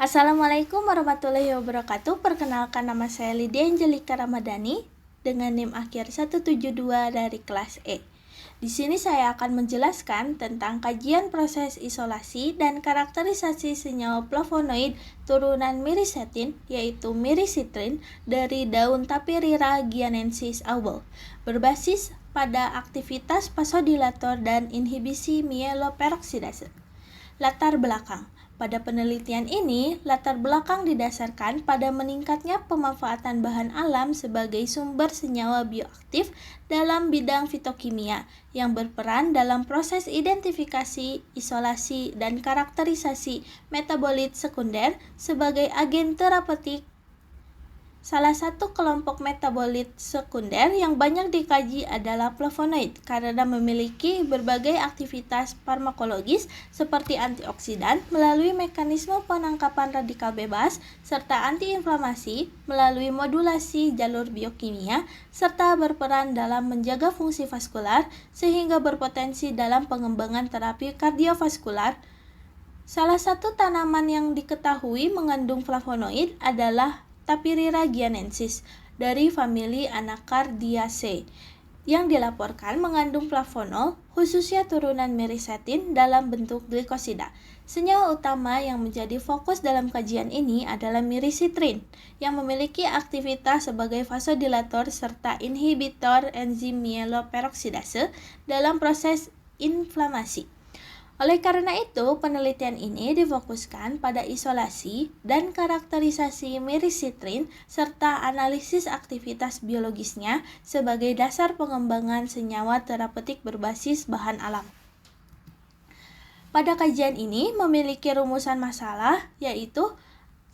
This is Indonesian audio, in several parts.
Assalamualaikum warahmatullahi wabarakatuh. Perkenalkan, nama saya Lydia Angelika Ramadhani dengan NIM akhir 172 dari kelas E. Di sini saya akan menjelaskan tentang kajian proses isolasi dan karakterisasi senyawa flavonoid turunan mirisetin, yaitu mirisitrin, dari daun Tapirira guianensis Auwel, berbasis pada aktivitas vasodilator dan inhibisi mieloperoksidase. Latar belakang. Pada penelitian ini, latar belakang didasarkan pada meningkatnya pemanfaatan bahan alam sebagai sumber senyawa bioaktif dalam bidang fitokimia yang berperan dalam proses identifikasi, isolasi, dan karakterisasi metabolit sekunder sebagai agen terapeutik. Salah satu kelompok metabolit sekunder yang banyak dikaji adalah flavonoid karena memiliki berbagai aktivitas farmakologis seperti antioksidan melalui mekanisme penangkapan radikal bebas serta antiinflamasi melalui modulasi jalur biokimia serta berperan dalam menjaga fungsi vaskular sehingga berpotensi dalam pengembangan terapi kardiovaskular. Salah satu tanaman yang diketahui mengandung flavonoid adalah Tapirira guianensis dari famili Anacardiaceae yang dilaporkan mengandung flavonol, khususnya turunan mirisetin dalam bentuk glikosida. Senyawa utama yang menjadi fokus dalam kajian ini adalah mirisitrin yang memiliki aktivitas sebagai vasodilator serta inhibitor enzim mieloperoksidase dalam proses inflamasi. Oleh karena itu, penelitian ini difokuskan pada isolasi dan karakterisasi mirisitrin serta analisis aktivitas biologisnya sebagai dasar pengembangan senyawa terapeutik berbasis bahan alam. Pada kajian ini memiliki rumusan masalah, yaitu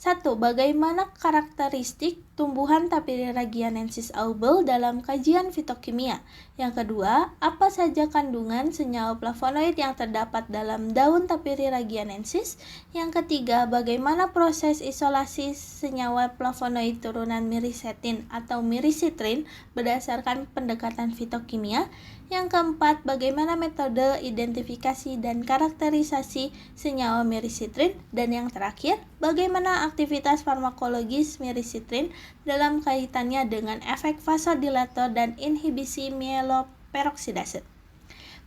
1. Bagaimana karakteristik tumbuhan Tapirira guianensis Auwel dalam kajian fitokimia? Yang kedua, apa saja kandungan senyawa flavonoid yang terdapat dalam daun Tapirira guianensis? Yang ketiga, bagaimana proses isolasi senyawa flavonoid turunan mirisetin atau mirisitrin berdasarkan pendekatan fitokimia? Yang keempat, bagaimana metode identifikasi dan karakterisasi senyawa mirisitrin? Dan yang terakhir, bagaimana aktivitas farmakologis mirisitrin dalam kaitannya dengan efek vasodilator dan inhibisi mieloperoksidase.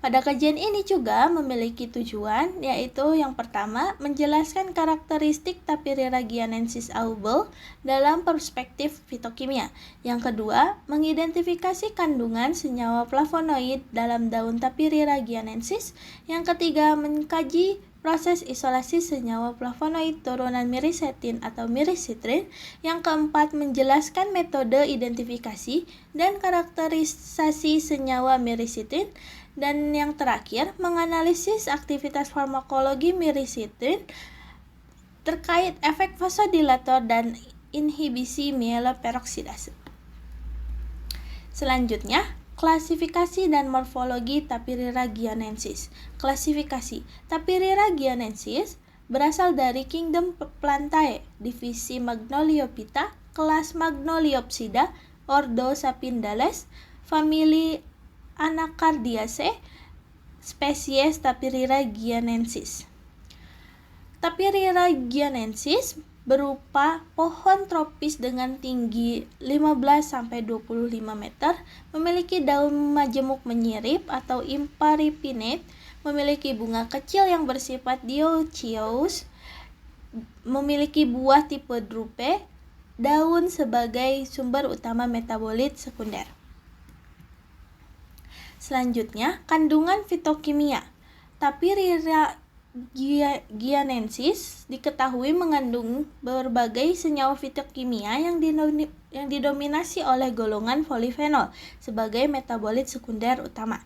Pada kajian ini juga memiliki tujuan, yaitu yang pertama, menjelaskan karakteristik Tapirira guianensis Auwel dalam perspektif fitokimia. Yang kedua, mengidentifikasi kandungan senyawa flavonoid dalam daun Tapirira guianensis. Yang ketiga, mengkaji proses isolasi senyawa flavonoid turunan mirisetin atau mirisitrin. Yang keempat, menjelaskan metode identifikasi dan karakterisasi senyawa mirisitrin. Dan yang terakhir, menganalisis aktivitas farmakologi mirisitrin terkait efek vasodilator dan inhibisi mieloperoksidase. Selanjutnya, klasifikasi dan morfologi Tapirira guianensis. Klasifikasi Tapirira guianensis berasal dari kingdom Plantae, divisi Magnoliophyta, kelas Magnoliopsida, ordo Sapindales, famili Anacardiaceae, spesies Tapirira guianensis. Tapirira guianensis berupa pohon tropis dengan tinggi 15-25 meter, memiliki daun majemuk menyirip atau imparipinnate, memiliki bunga kecil yang bersifat dioecious, memiliki buah tipe drupe, daun sebagai sumber utama metabolit sekunder. Selanjutnya, kandungan fitokimia. Tapirira guianensis diketahui mengandung berbagai senyawa fitokimia yang didominasi oleh golongan polifenol sebagai metabolit sekunder utama.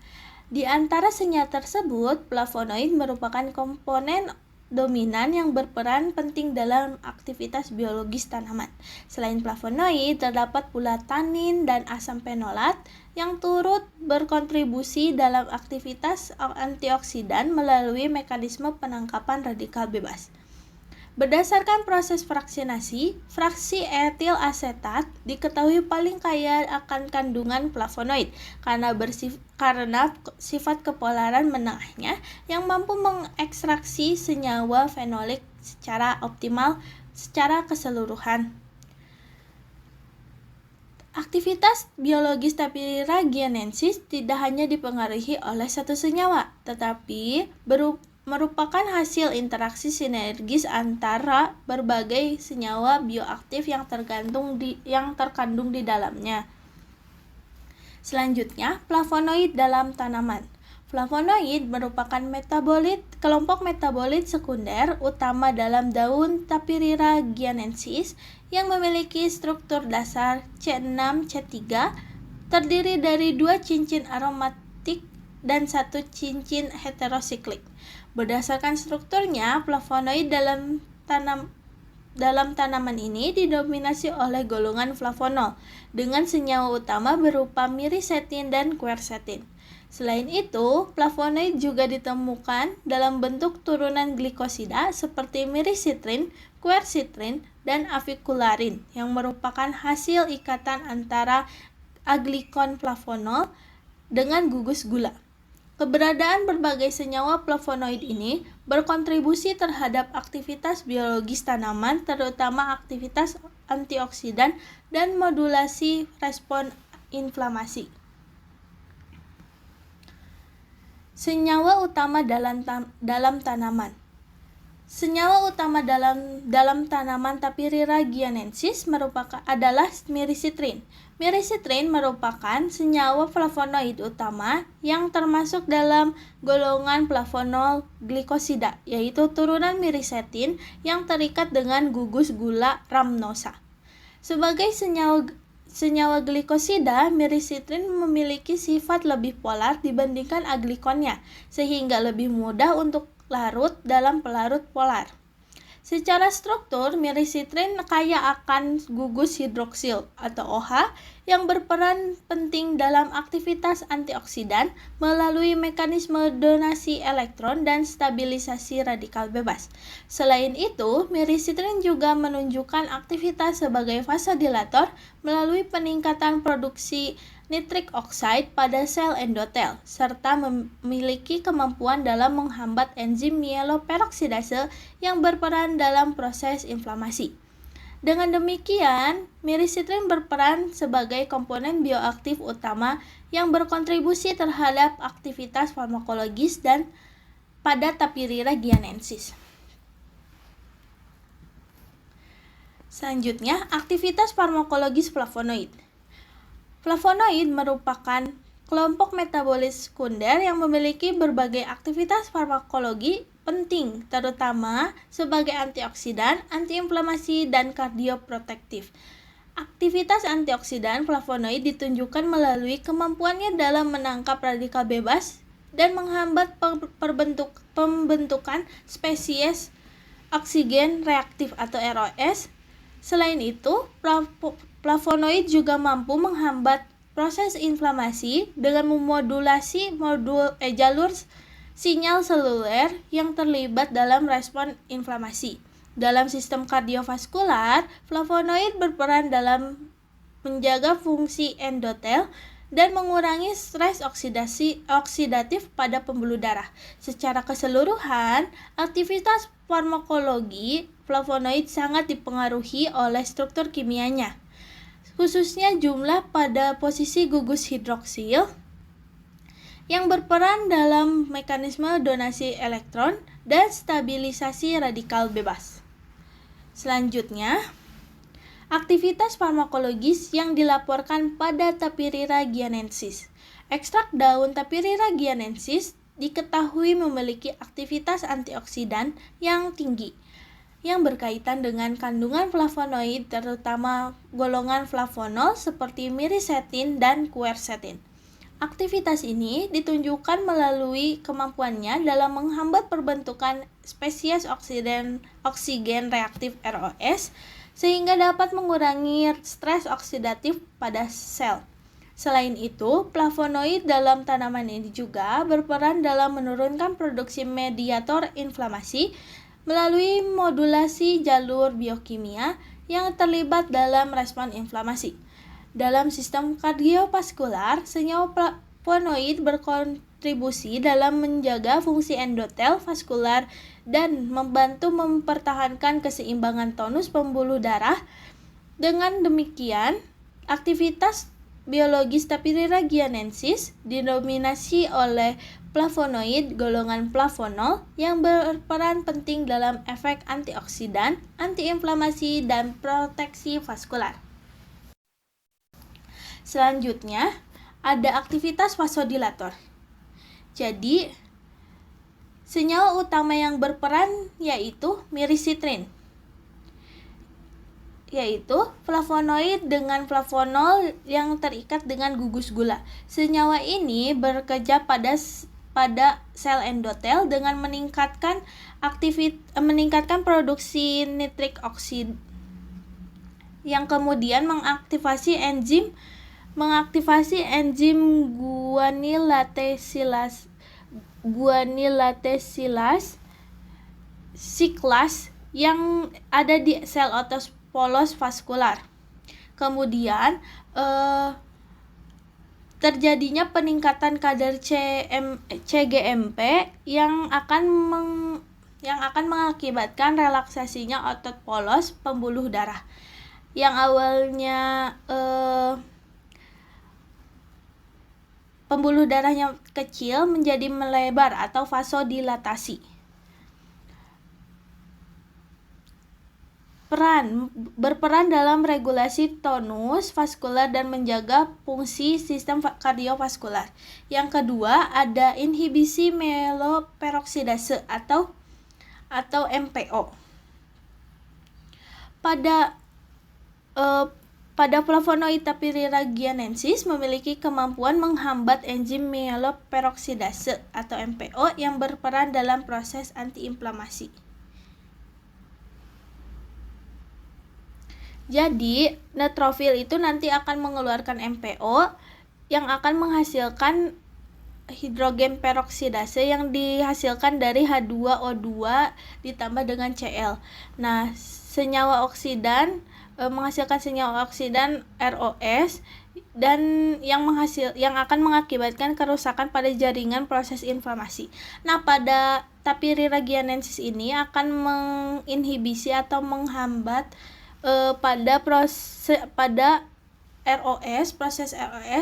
Di antara senyawa tersebut, flavonoid merupakan komponen dominan yang berperan penting dalam aktivitas biologis tanaman. Selain flavonoid, terdapat pula tanin dan asam fenolat yang turut berkontribusi dalam aktivitas antioksidan melalui mekanisme penangkapan radikal bebas. Berdasarkan proses fraksinasi, fraksi etil asetat diketahui paling kaya akan kandungan flavonoid karena sifat kepolaran menengahnya yang mampu mengekstraksi senyawa fenolik secara optimal secara keseluruhan. Aktivitas biologis Tapirira guianensis tidak hanya dipengaruhi oleh satu senyawa, tetapi merupakan hasil interaksi sinergis antara berbagai senyawa bioaktif yang terkandung di dalamnya. Selanjutnya, flavonoid dalam tanaman. Flavonoid merupakan kelompok metabolit sekunder utama dalam daun Tapirira guianensis yang memiliki struktur dasar C6-C3 terdiri dari 2 cincin aromatik dan 1 cincin heterosiklik. Berdasarkan strukturnya, flavonoid dalam tanaman ini didominasi oleh golongan flavonol dengan senyawa utama berupa mirisetin dan quercetin. Selain itu, flavonoid juga ditemukan dalam bentuk turunan glikosida seperti mirisitrin, quercitrin, dan avicularin yang merupakan hasil ikatan antara aglikon flavonol dengan gugus gula. Keberadaan berbagai senyawa flavonoid ini berkontribusi terhadap aktivitas biologis tanaman, terutama aktivitas antioksidan dan modulasi respon inflamasi. Senyawa utama dalam tanaman. Senyawa utama dalam tanaman Tapirira guianensis adalah mirisitrin. Mirisitrin merupakan senyawa flavonoid utama yang termasuk dalam golongan flavonol glikosida, yaitu turunan mirisetin yang terikat dengan gugus gula rhamnosa. Sebagai senyawa glikosida, mirisitrin memiliki sifat lebih polar dibandingkan aglikonnya, sehingga lebih mudah untuk larut dalam pelarut polar. Secara struktur, mirisitrin kaya akan gugus hidroksil atau OH yang berperan penting dalam aktivitas antioksidan melalui mekanisme donasi elektron dan stabilisasi radikal bebas. Selain itu, mirisitrin juga menunjukkan aktivitas sebagai vasodilator melalui peningkatan produksi nitrik oxide pada sel endotel, serta memiliki kemampuan dalam menghambat enzim mieloperoksidase yang berperan dalam proses inflamasi. Dengan demikian, mirisitrin berperan sebagai komponen bioaktif utama yang berkontribusi terhadap aktivitas farmakologis dan pada Tapirira guianensis. Selanjutnya, aktivitas farmakologis flavonoid. Flavonoid merupakan kelompok metabolit sekunder yang memiliki berbagai aktivitas farmakologi penting, terutama sebagai antioksidan, antiinflamasi, dan kardioprotektif. Aktivitas antioksidan flavonoid ditunjukkan melalui kemampuannya dalam menangkap radikal bebas dan menghambat pembentukan spesies oksigen reaktif atau ROS. Selain itu, flavonoid juga mampu menghambat proses inflamasi dengan memodulasi jalur sinyal seluler yang terlibat dalam respon inflamasi. Dalam sistem kardiovaskular, flavonoid berperan dalam menjaga fungsi endotel dan mengurangi stres oksidatif pada pembuluh darah. Secara keseluruhan, aktivitas farmakologi flavonoid sangat dipengaruhi oleh struktur kimianya, khususnya jumlah pada posisi gugus hidroksil yang berperan dalam mekanisme donasi elektron dan stabilisasi radikal bebas. Selanjutnya, aktivitas farmakologis yang dilaporkan pada Tapirira guianensis. Ekstrak daun Tapirira guianensis diketahui memiliki aktivitas antioksidan yang tinggi, yang berkaitan dengan kandungan flavonoid, terutama golongan flavonol seperti mirisetin dan quercetin. Aktivitas ini ditunjukkan melalui kemampuannya dalam menghambat perbentukan spesies oksigen reaktif ROS, sehingga dapat mengurangi stres oksidatif pada sel. Selain itu, flavonoid dalam tanaman ini juga berperan dalam menurunkan produksi mediator inflamasi melalui modulasi jalur biokimia yang terlibat dalam respon inflamasi. Dalam sistem kardiovaskular, senyawa flavonoid berkontribusi dalam menjaga fungsi endotel vaskular dan membantu mempertahankan keseimbangan tonus pembuluh darah. Dengan demikian, aktivitas biologis Tapirira guianensis didominasi oleh flavonoid golongan flavonol yang berperan penting dalam efek antioksidan, antiinflamasi, dan proteksi vaskular. Selanjutnya, ada aktivitas vasodilator. Jadi, senyawa utama yang berperan yaitu mirisitrin, yaitu flavonoid dengan flavonol yang terikat dengan gugus gula. Senyawa ini bekerja pada sel endotel dengan meningkatkan produksi nitrik oksid yang kemudian mengaktifasi enzim guanilatesilase siklase yang ada di sel otot polos vaskular. Kemudian terjadinya peningkatan kadar CGMP yang akan mengakibatkan relaksasinya otot polos pembuluh darah yang awalnya pembuluh darahnya kecil menjadi melebar atau vasodilatasi. Berperan dalam regulasi tonus vaskular dan menjaga fungsi sistem kardiovaskular. Yang kedua, ada inhibisi myeloperoksidase atau MPO. Pada flavonoid Tapirira guianensis memiliki kemampuan menghambat enzim myeloperoksidase atau MPO yang berperan dalam proses antiinflamasi. Jadi, neutrofil itu nanti akan mengeluarkan MPO yang akan menghasilkan hidrogen peroksidase yang dihasilkan dari H2O2 ditambah dengan Cl. Nah, senyawa oksidan menghasilkan senyawa oksidan ROS dan yang akan mengakibatkan kerusakan pada jaringan proses inflamasi. Nah, pada Tapirira guianensis ini akan menginhibisi atau menghambat pada proses ROS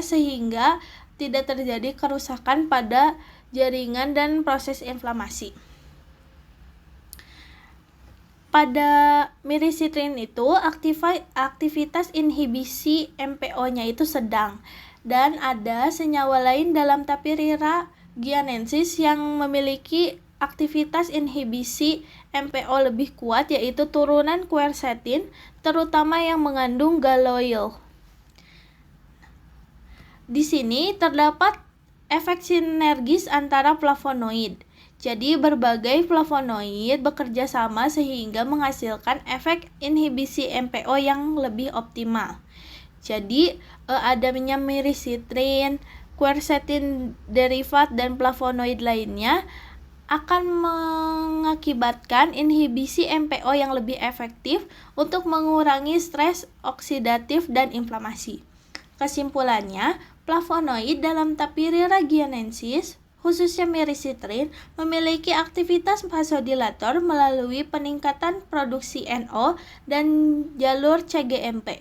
sehingga tidak terjadi kerusakan pada jaringan dan proses inflamasi. Pada mirisitrin itu aktivitas inhibisi MPO-nya itu sedang, dan ada senyawa lain dalam Tapirira guianensis yang memiliki aktivitas inhibisi MPO lebih kuat, yaitu turunan quercetin, terutama yang mengandung galoil. Di sini terdapat efek sinergis antara flavonoid. Jadi berbagai flavonoid bekerja sama sehingga menghasilkan efek inhibisi MPO yang lebih optimal. Jadi adanya mirisitrin, quercetin derivat, dan flavonoid lainnya akan mengakibatkan inhibisi MPO yang lebih efektif untuk mengurangi stres oksidatif dan inflamasi. Kesimpulannya, flavonoid dalam Tapirira guianensis, khususnya mirisitrin, memiliki aktivitas vasodilator melalui peningkatan produksi NO dan jalur CGMP,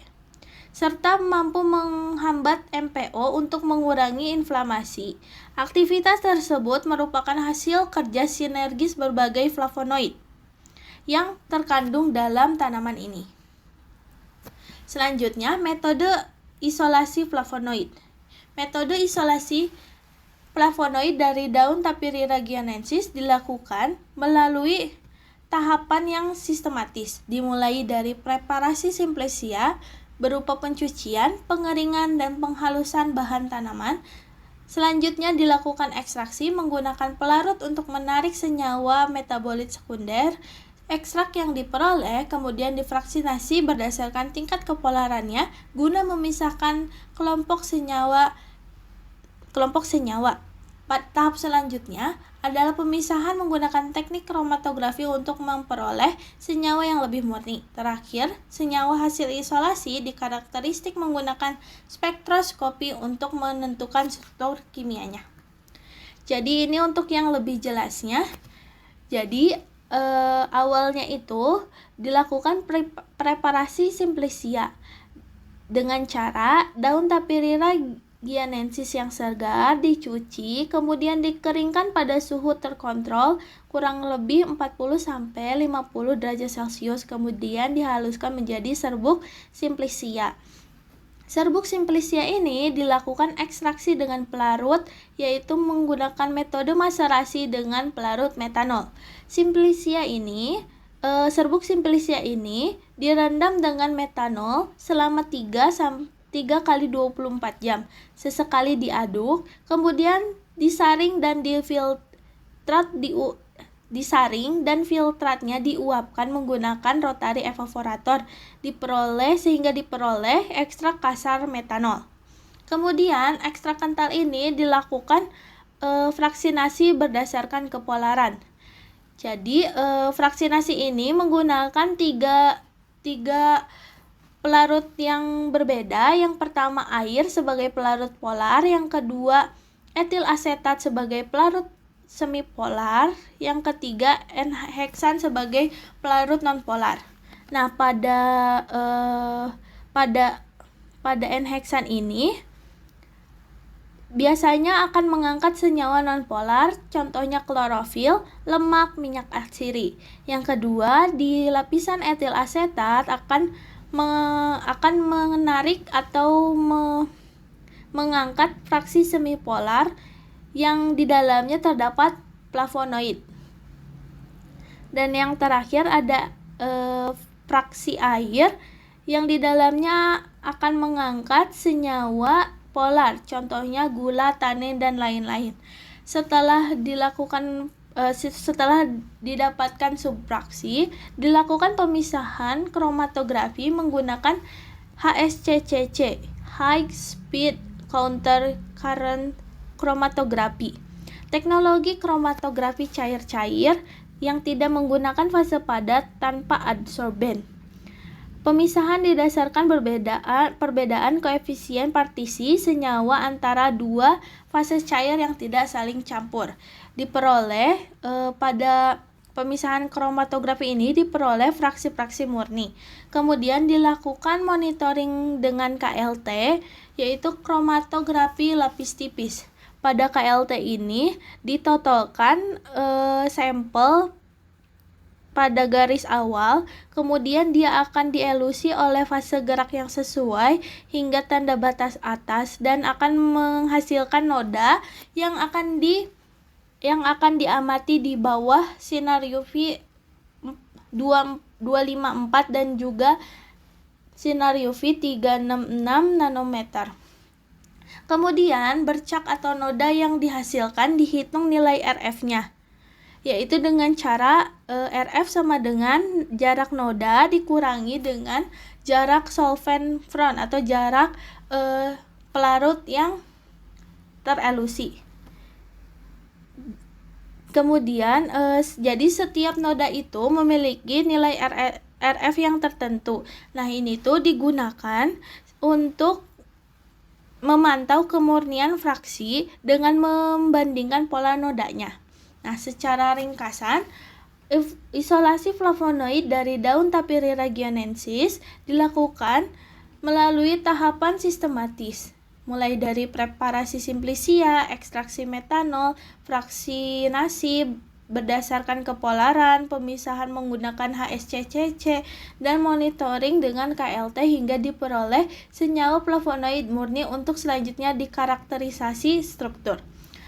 serta mampu menghambat MPO untuk mengurangi inflamasi. Aktivitas tersebut merupakan hasil kerja sinergis berbagai flavonoid yang terkandung dalam tanaman ini. Selanjutnya, metode isolasi flavonoid. Metode isolasi flavonoid dari daun Tapirira guianensis dilakukan melalui tahapan yang sistematis, dimulai dari preparasi simplesia berupa pencucian, pengeringan, dan penghalusan bahan tanaman. Selanjutnya dilakukan ekstraksi menggunakan pelarut untuk menarik senyawa metabolit sekunder. Ekstrak yang diperoleh kemudian difraksinasi berdasarkan tingkat kepolarannya guna memisahkan kelompok senyawa. Tahap selanjutnya adalah pemisahan menggunakan teknik kromatografi untuk memperoleh senyawa yang lebih murni. Terakhir, senyawa hasil isolasi dikarakteristik menggunakan spektroskopi untuk menentukan struktur kimianya. Jadi ini untuk yang lebih jelasnya. Jadi awalnya itu dilakukan preparasi simplicia dengan cara daun Tapirira guianensis yang segar dicuci, kemudian dikeringkan pada suhu terkontrol kurang lebih 40-50 derajat Celcius, kemudian dihaluskan menjadi serbuk simplicia. Serbuk simplicia ini dilakukan ekstraksi dengan pelarut, yaitu menggunakan metode maserasi dengan pelarut metanol. Serbuk simplicia ini direndam dengan metanol selama 3 kali 24 jam. Sesekali diaduk, kemudian disaring dan filtratnya diuapkan menggunakan rotary evaporator sehingga diperoleh ekstrak kasar metanol. Kemudian ekstrak kental ini dilakukan fraksinasi berdasarkan kepolaran. Jadi fraksinasi ini menggunakan tiga pelarut yang berbeda. Yang pertama air sebagai pelarut polar, yang kedua etil asetat sebagai pelarut semipolar, yang ketiga N-heksan sebagai pelarut nonpolar. Nah, pada N-heksan ini biasanya akan mengangkat senyawa nonpolar, contohnya klorofil, lemak, minyak atsiri. Yang kedua, di lapisan etil asetat akan menarik atau mengangkat fraksi semipolar yang di dalamnya terdapat flavonoid. Dan yang terakhir ada fraksi air yang di dalamnya akan mengangkat senyawa polar, contohnya gula, tanin, dan lain-lain. Setelah didapatkan subfraksi, dilakukan pemisahan kromatografi menggunakan HSCCC, High Speed Counter Current Kromatografi. Teknologi kromatografi cair-cair yang tidak menggunakan fase padat tanpa adsorben. Pemisahan didasarkan perbedaan koefisien partisi senyawa antara dua fase cair yang tidak saling campur. Pada pemisahan kromatografi ini diperoleh fraksi-fraksi murni. Kemudian dilakukan monitoring dengan KLT, yaitu kromatografi lapis tipis. Pada KLT ini ditotolkan sampel pada garis awal, kemudian dia akan dielusi oleh fase gerak yang sesuai hingga tanda batas atas dan akan menghasilkan noda yang akan diamati di bawah sinar UV 254 dan juga sinar UV 366 nanometer. Kemudian bercak atau noda yang dihasilkan dihitung nilai RF-nya, yaitu dengan cara RF sama dengan jarak noda dikurangi dengan jarak solvent front atau jarak pelarut yang terelusi. Kemudian jadi setiap noda itu memiliki nilai RF yang tertentu. Nah, ini tuh digunakan untuk memantau kemurnian fraksi dengan membandingkan pola nodanya. Nah, secara ringkasan, isolasi flavonoid dari daun Tapirira guianensis dilakukan melalui tahapan sistematis, mulai dari preparasi simplicia, ekstraksi metanol, fraksinasi berdasarkan kepolaran, pemisahan menggunakan HSCCC, dan monitoring dengan KLT hingga diperoleh senyawa flavonoid murni untuk selanjutnya dikarakterisasi struktur.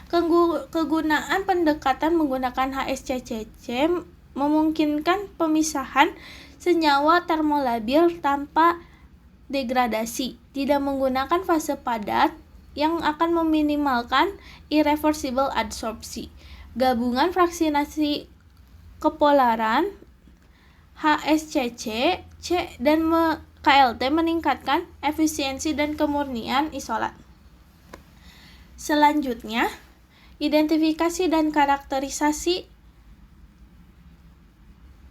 Kegunaan pendekatan menggunakan HSCCC memungkinkan pemisahan senyawa termolabil tanpa degradasi, tidak menggunakan fase padat yang akan meminimalkan irreversible adsorpsi. Gabungan fraksinasi kepolaran HSCC, dan KLT meningkatkan efisiensi dan kemurnian isolat. Selanjutnya, identifikasi dan karakterisasi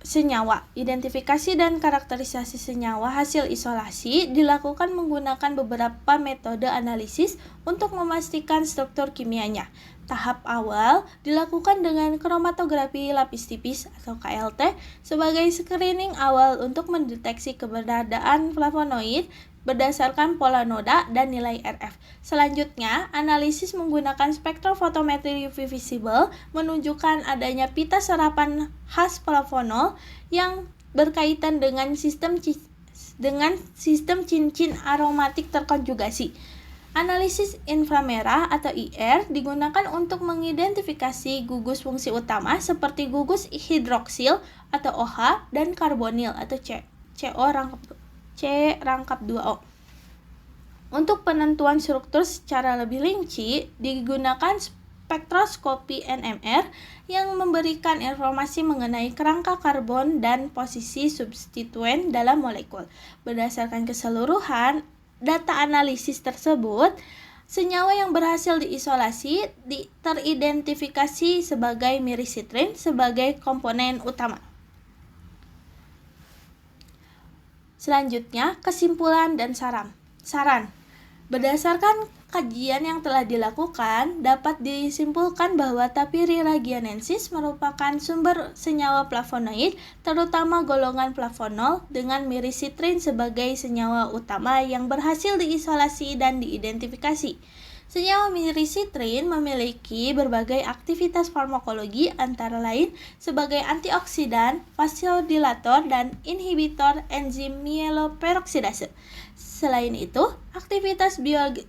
senyawa. Identifikasi dan karakterisasi senyawa hasil isolasi dilakukan menggunakan beberapa metode analisis untuk memastikan struktur kimianya. Tahap awal dilakukan dengan kromatografi lapis tipis atau KLT sebagai screening awal untuk mendeteksi keberadaan flavonoid berdasarkan pola noda dan nilai RF. Selanjutnya, analisis menggunakan spektrofotometri UV visible menunjukkan adanya pita serapan khas flavonol yang berkaitan dengan sistem cincin aromatik terkonjugasi. Analisis inframerah atau IR digunakan untuk mengidentifikasi gugus fungsi utama seperti gugus hidroksil atau OH dan karbonil atau C rangkap 2O. Untuk penentuan struktur secara lebih rinci digunakan spektroskopi NMR yang memberikan informasi mengenai kerangka karbon dan posisi substituen dalam molekul. Berdasarkan keseluruhan data analisis tersebut, senyawa yang berhasil diisolasi teridentifikasi sebagai mirisitrin sebagai komponen utama. Selanjutnya, kesimpulan dan saran. Berdasarkan kajian yang telah dilakukan, dapat disimpulkan bahwa Tapirira guianensis merupakan sumber senyawa flavonoid, terutama golongan flavonol dengan mirisitrin sebagai senyawa utama yang berhasil diisolasi dan diidentifikasi. Senyawa mirisitrin memiliki berbagai aktivitas farmakologi antara lain sebagai antioksidan, vasodilator, dan inhibitor enzim mieloperoksidase. Selain itu, aktivitas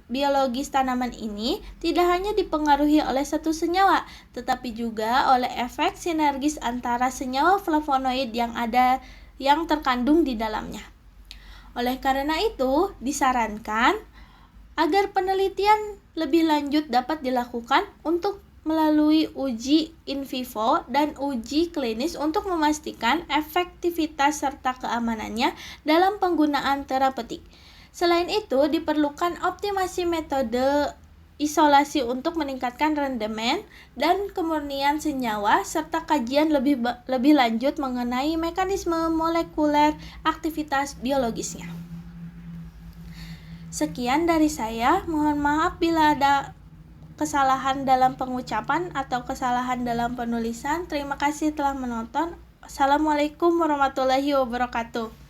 biologis tanaman ini tidak hanya dipengaruhi oleh satu senyawa, tetapi juga oleh efek sinergis antara senyawa flavonoid yang terkandung di dalamnya. Oleh karena itu, disarankan agar penelitian lebih lanjut dapat dilakukan untuk melalui uji in vivo dan uji klinis untuk memastikan efektivitas serta keamanannya dalam penggunaan terapeutik. Selain itu, diperlukan optimasi metode isolasi untuk meningkatkan rendemen dan kemurnian senyawa serta kajian lebih lanjut mengenai mekanisme molekuler aktivitas biologisnya. Sekian dari saya, mohon maaf bila ada kesalahan dalam pengucapan atau kesalahan dalam penulisan. Terima kasih telah menonton. Assalamualaikum warahmatullahi wabarakatuh.